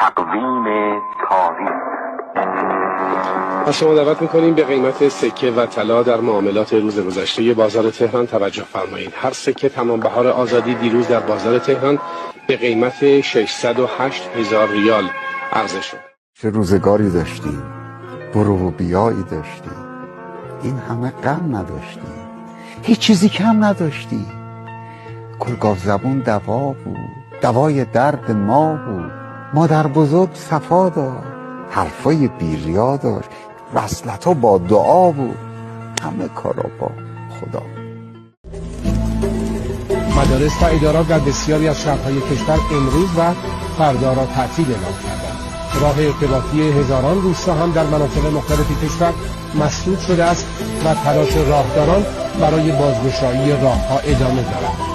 تقویم تاریخ. از شما دعوت میکنیم به قیمت سکه و طلا در معاملات روز گذشته بازار تهران توجه فرمایید. هر سکه تمام بهار آزادی دیروز در بازار تهران به قیمت 608,000 ریال عرضه شد. چه روزگاری داشتیم، برو و بیایی داشتیم، این همه غم نداشتیم، هیچ چیزی کم نداشتیم. گلگاو زبون دوا بود، دوای درد ما بود. مادر بزرگ صفا داشت، حرفای بیریا داشت، وصلتا با دعا بود. همه کارا با خدا. مدارس و ادارات در بسیاری از شهرهای کشور امروز و فردا را تعطیل اعلام کردند. راه ارتباطی هزاران روستا هم در مناطق مختلف کشور مسدود شده است و تلاش راهداران برای بازگشایی راهها ادامه دارد.